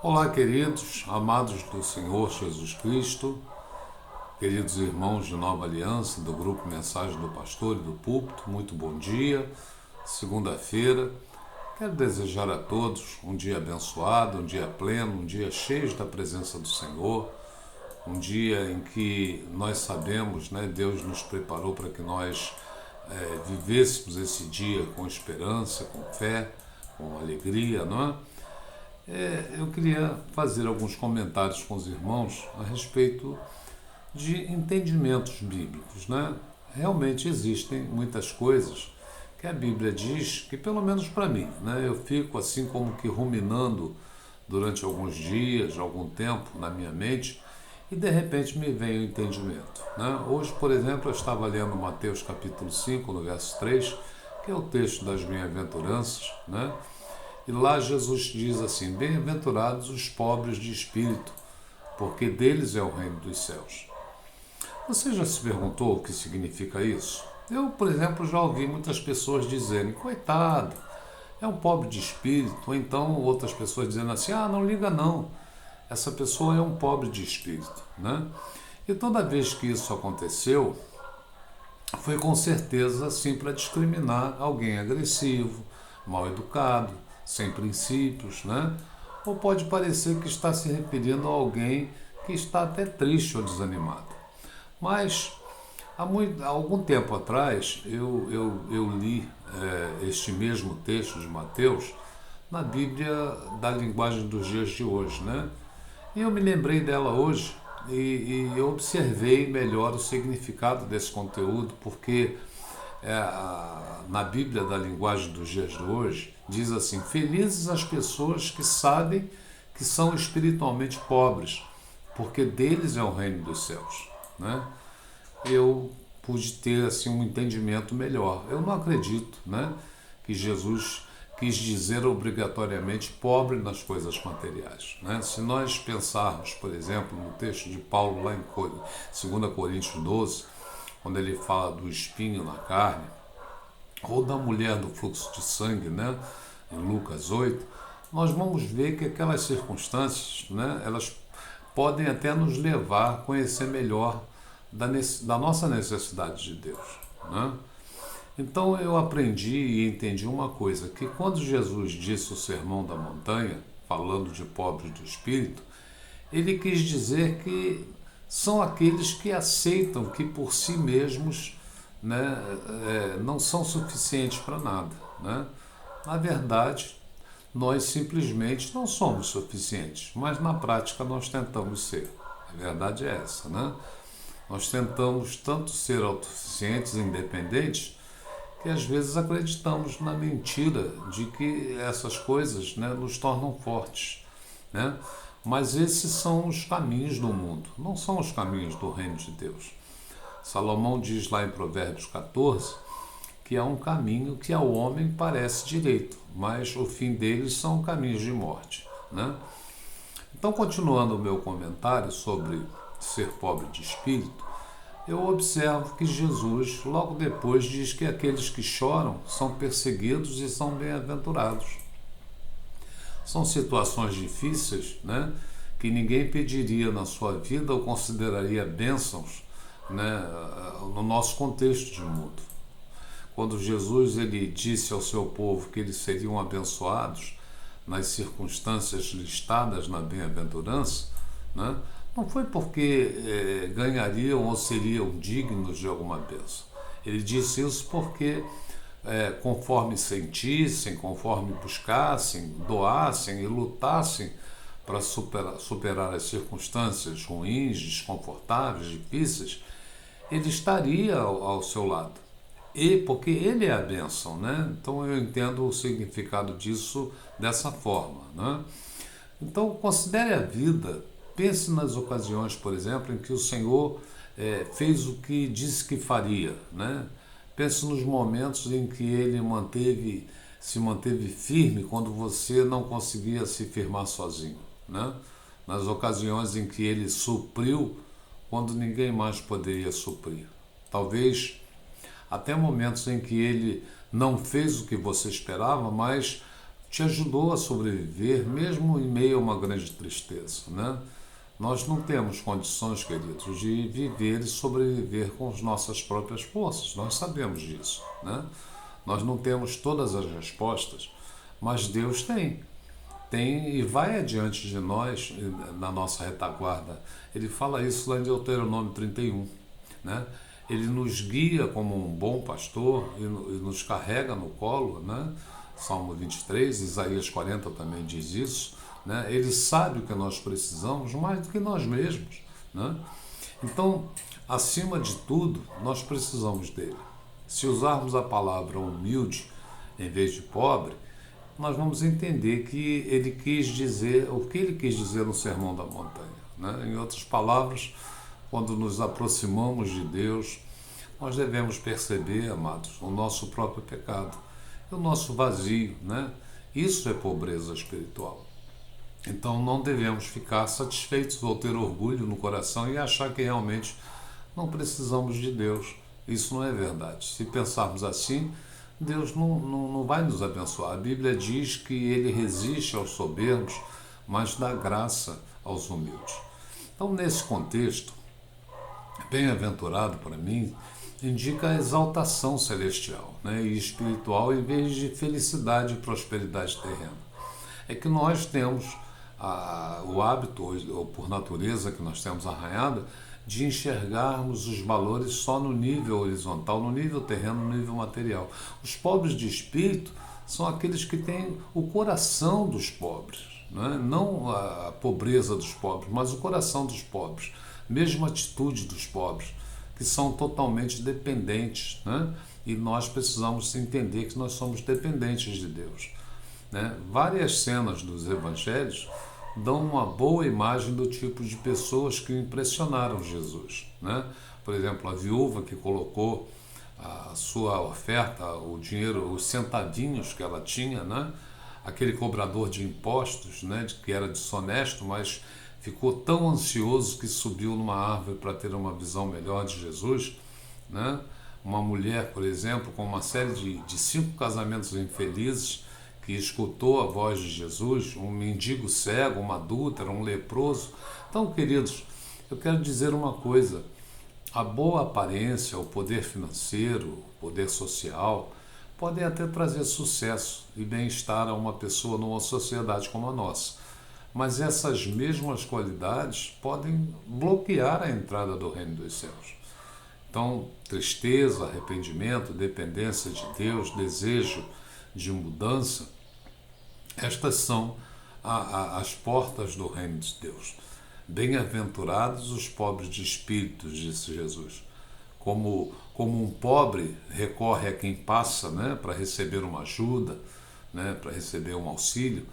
Olá, queridos, amados do Senhor Jesus Cristo, queridos irmãos de Nova Aliança, do grupo Mensagem do Pastor e do Púlpito, muito bom dia, segunda-feira. Quero desejar a todos um dia abençoado, um dia pleno, um dia cheio da presença do Senhor, um dia em que nós sabemos, Deus nos preparou para que nós vivêssemos esse dia com esperança, com fé, com alegria, não é? Eu queria fazer alguns comentários com os irmãos a respeito de entendimentos bíblicos, né? Realmente existem muitas coisas que a Bíblia diz que, pelo menos para mim, né, eu fico assim como que ruminando durante alguns dias, algum tempo na minha mente e de repente me vem o entendimento, né? Hoje, por exemplo, eu estava lendo Mateus capítulo 5, no verso 3, que é o texto das bem-aventuranças, né? E lá Jesus diz assim: bem-aventurados os pobres de espírito, porque deles é o reino dos céus. Você já se perguntou o que significa isso? Eu, por exemplo, já ouvi muitas pessoas dizerem: coitado, é um pobre de espírito, ou então outras pessoas dizendo assim: não liga não, essa pessoa é um pobre de espírito, né? E toda vez que isso aconteceu, foi com certeza assim para discriminar alguém agressivo, mal educado, sem princípios, né? Ou pode parecer que está se referindo a alguém que está até triste ou desanimado. Mas há algum tempo atrás eu li este mesmo texto de Mateus na Bíblia da linguagem dos dias de hoje, né? E eu me lembrei dela hoje e eu observei melhor o significado desse conteúdo, porque na Bíblia da linguagem dos dias de hoje, diz assim: felizes as pessoas que sabem que são espiritualmente pobres, porque deles é o reino dos céus, né? Eu pude ter assim um entendimento melhor. Eu não acredito, né, que Jesus quis dizer obrigatoriamente pobre nas coisas materiais, né? Se nós pensarmos, por exemplo, no texto de Paulo lá em 2 Coríntios 12, quando ele fala do espinho na carne, ou da mulher do fluxo de sangue, né, em Lucas 8, nós vamos ver que aquelas circunstâncias, né, elas podem até nos levar a conhecer melhor da nossa necessidade de Deus, né? Então eu aprendi e entendi uma coisa, que quando Jesus disse o Sermão da Montanha, falando de pobres do espírito, ele quis dizer que são aqueles que aceitam que por si mesmos, né, não são suficientes para nada, né? Na verdade, nós simplesmente não somos suficientes, mas na prática nós tentamos ser. A verdade é essa, né? Nós tentamos tanto ser autossuficientes e independentes que às vezes acreditamos na mentira de que essas coisas, né, nos tornam fortes, né? Mas esses são os caminhos do mundo, não são os caminhos do reino de Deus. Salomão diz lá em Provérbios 14 que há um caminho que ao homem parece direito, mas o fim deles são caminhos de morte, né? Então, continuando o meu comentário sobre ser pobre de espírito, eu observo que Jesus, logo depois, diz que aqueles que choram são perseguidos e são bem-aventurados. São situações difíceis, né, que ninguém pediria na sua vida ou consideraria bênçãos, né, no nosso contexto de mundo. Quando Jesus ele disse ao seu povo que eles seriam abençoados nas circunstâncias listadas na bem-aventurança, né, não foi porque ganhariam ou seriam dignos de alguma bênção. Ele disse isso porque conforme sentissem, conforme buscassem, doassem e lutassem para superar as circunstâncias ruins, desconfortáveis, difíceis, ele estaria ao seu lado. E porque ele é a bênção, né? Então eu entendo o significado disso dessa forma, né? Então considere a vida, pense nas ocasiões, por exemplo, em que o Senhor fez o que disse que faria, né? Pense nos momentos em que ele se manteve firme quando você não conseguia se firmar sozinho, né? Nas ocasiões em que ele supriu quando ninguém mais poderia suprir. Talvez até momentos em que ele não fez o que você esperava, mas te ajudou a sobreviver mesmo em meio a uma grande tristeza, né? Nós não temos condições, queridos, de viver e sobreviver com as nossas próprias forças. Nós sabemos disso, né? Nós não temos todas as respostas, mas Deus tem. Tem e vai adiante de nós na nossa retaguarda. Ele fala isso lá em Deuteronômio 31, né? Ele nos guia como um bom pastor e nos carrega no colo, né? Salmo 23, Isaías 40 também diz isso, né? Ele sabe o que nós precisamos mais do que nós mesmos, né? Então, acima de tudo, nós precisamos dele. Se usarmos a palavra humilde em vez de pobre, nós vamos entender que ele quis dizer, o que ele quis dizer no Sermão da Montanha, né? Em outras palavras, quando nos aproximamos de Deus, nós devemos perceber, amados, o nosso próprio pecado, o nosso vazio, né? Isso é pobreza espiritual. Então não devemos ficar satisfeitos ou ter orgulho no coração e achar que realmente não precisamos de Deus. Isso não é verdade. Se pensarmos assim, Deus não vai nos abençoar. A Bíblia diz que ele resiste aos soberbos, mas dá graça aos humildes. Então, nesse contexto, bem-aventurado para mim, indica a exaltação celestial, né, e espiritual em vez de felicidade e prosperidade terrena. É que nós temos o hábito, ou por natureza que nós temos arranhado, de enxergarmos os valores só no nível horizontal, no nível terreno, no nível material. Os pobres de espírito são aqueles que têm o coração dos pobres, né? Não a pobreza dos pobres, mas o coração dos pobres, mesmo a atitude dos pobres, que são totalmente dependentes, né? E nós precisamos entender que nós somos dependentes de Deus, né? Várias cenas dos evangelhos dão uma boa imagem do tipo de pessoas que impressionaram Jesus, né? Por exemplo, a viúva que colocou a sua oferta, o dinheiro, os centadinhos que ela tinha, né? Aquele cobrador de impostos, né? Que era desonesto, mas ficou tão ansioso que subiu numa árvore para ter uma visão melhor de Jesus, né? Uma mulher, por exemplo, com uma série de 5 casamentos infelizes, que escutou a voz de Jesus, um mendigo cego, uma adúltera, um leproso. Então, queridos, eu quero dizer uma coisa: a boa aparência, o poder financeiro, o poder social, podem até trazer sucesso e bem-estar a uma pessoa numa sociedade como a nossa. Mas essas mesmas qualidades podem bloquear a entrada do reino dos céus. Então, tristeza, arrependimento, dependência de Deus, desejo de mudança, estas são as portas do reino de Deus. Bem-aventurados os pobres de espírito, disse Jesus. Como um pobre recorre a quem passa, né, para receber uma ajuda, né, para receber um auxílio,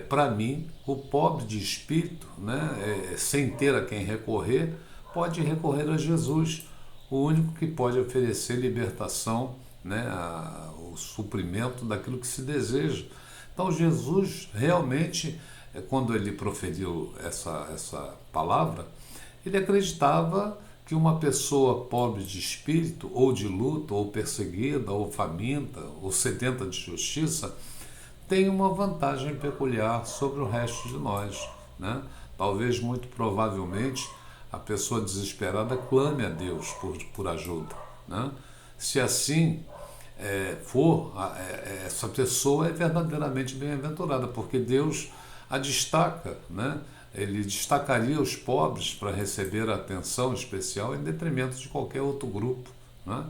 para mim, o pobre de espírito, né, sem ter a quem recorrer, pode recorrer a Jesus, o único que pode oferecer libertação, né, o suprimento daquilo que se deseja. Então Jesus realmente, quando ele proferiu essa palavra, ele acreditava que uma pessoa pobre de espírito, ou de luto, ou perseguida, ou faminta, ou sedenta de justiça, tem uma vantagem peculiar sobre o resto de nós, né? Talvez, muito provavelmente, a pessoa desesperada clame a Deus por ajuda, né? Se assim for, essa pessoa é verdadeiramente bem-aventurada, porque Deus a destaca, né? Ele destacaria os pobres para receber a atenção especial em detrimento de qualquer outro grupo, né?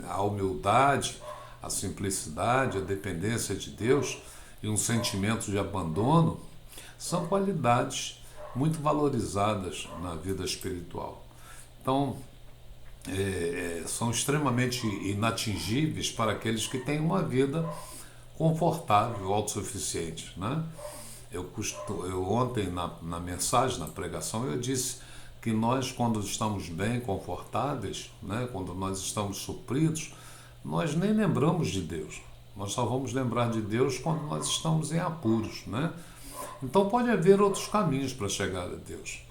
A humildade, a simplicidade, a dependência de Deus e um sentimento de abandono são qualidades muito valorizadas na vida espiritual. Então, são extremamente inatingíveis para aqueles que têm uma vida confortável, autossuficiente, né? Eu ontem na mensagem, na pregação, eu disse que nós, quando estamos bem, confortáveis, né, quando nós estamos supridos, nós nem lembramos de Deus. Nós só vamos lembrar de Deus quando nós estamos em apuros, né? Então pode haver outros caminhos para chegar a Deus,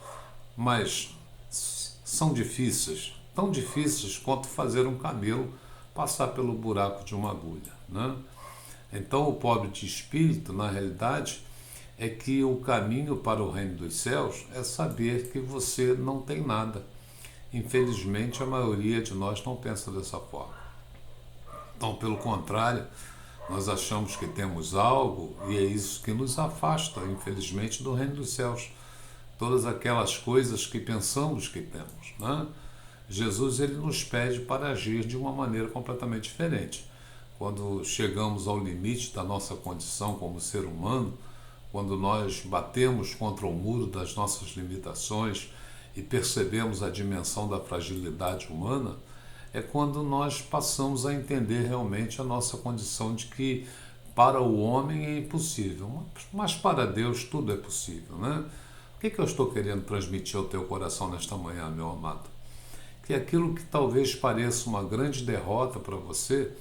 mas são difíceis, tão difíceis quanto fazer um camelo passar pelo buraco de uma agulha, né? Então, o pobre de espírito, na realidade, é que o caminho para o reino dos céus é saber que você não tem nada. Infelizmente, a maioria de nós não pensa dessa forma. Então, pelo contrário, nós achamos que temos algo e é isso que nos afasta, infelizmente, do reino dos céus. Todas aquelas coisas que pensamos que temos, né? Jesus ele nos pede para agir de uma maneira completamente diferente. Quando chegamos ao limite da nossa condição como ser humano, quando nós batemos contra o muro das nossas limitações e percebemos a dimensão da fragilidade humana, é quando nós passamos a entender realmente a nossa condição de que para o homem é impossível, mas para Deus tudo é possível, né? O que eu estou querendo transmitir ao teu coração nesta manhã, meu amado? Que aquilo que talvez pareça uma grande derrota para você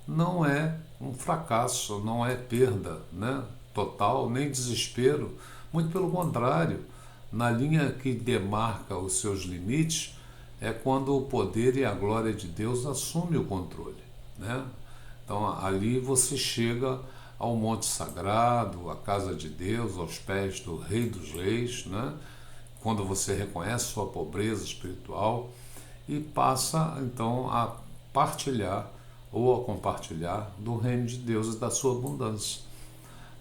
não é um fracasso, não é perda, né? Total, nem desespero, muito pelo contrário, na linha que demarca os seus limites é quando o poder e a glória de Deus assume o controle, né? Então ali você chega ao monte sagrado, à casa de Deus, aos pés do Rei dos Reis, né? Quando você reconhece sua pobreza espiritual e passa então a partilhar ou a compartilhar do reino de Deus e da sua abundância.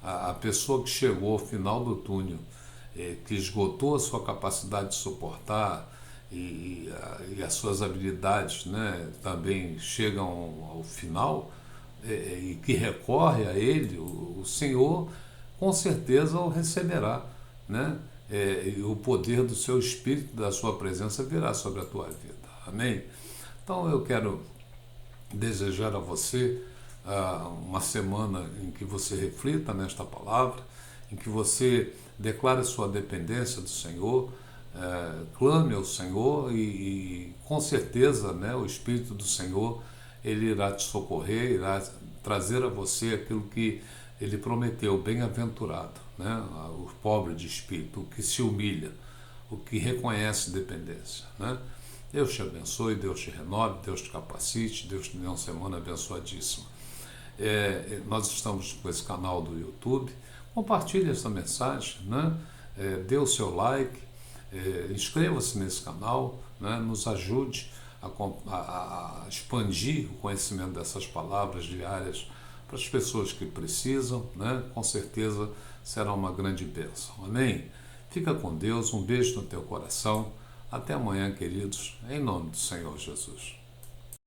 A pessoa que chegou ao final do túnel, que esgotou a sua capacidade de suportar e as suas habilidades, né, também chegam ao final, e que recorre a ele, o Senhor com certeza o receberá, né? E o poder do seu Espírito, da sua presença virá sobre a tua vida. Amém? Então eu quero desejar a você uma semana em que você reflita nesta palavra, em que você declare sua dependência do Senhor, clame ao Senhor e com certeza, né, o Espírito do Senhor ele irá te socorrer, irá trazer a você aquilo que ele prometeu, bem-aventurado, né, o pobre de espírito, o que se humilha, o que reconhece dependência, né? Deus te abençoe, Deus te renove, Deus te capacite, Deus te dê uma semana abençoadíssima. Nós estamos com esse canal do YouTube, compartilhe essa mensagem, né? Dê o seu like, inscreva-se nesse canal, né? Nos ajude a expandir o conhecimento dessas palavras diárias para as pessoas que precisam, né? Com certeza será uma grande bênção. Amém? Fica com Deus, um beijo no teu coração. Até amanhã, queridos, em nome do Senhor Jesus.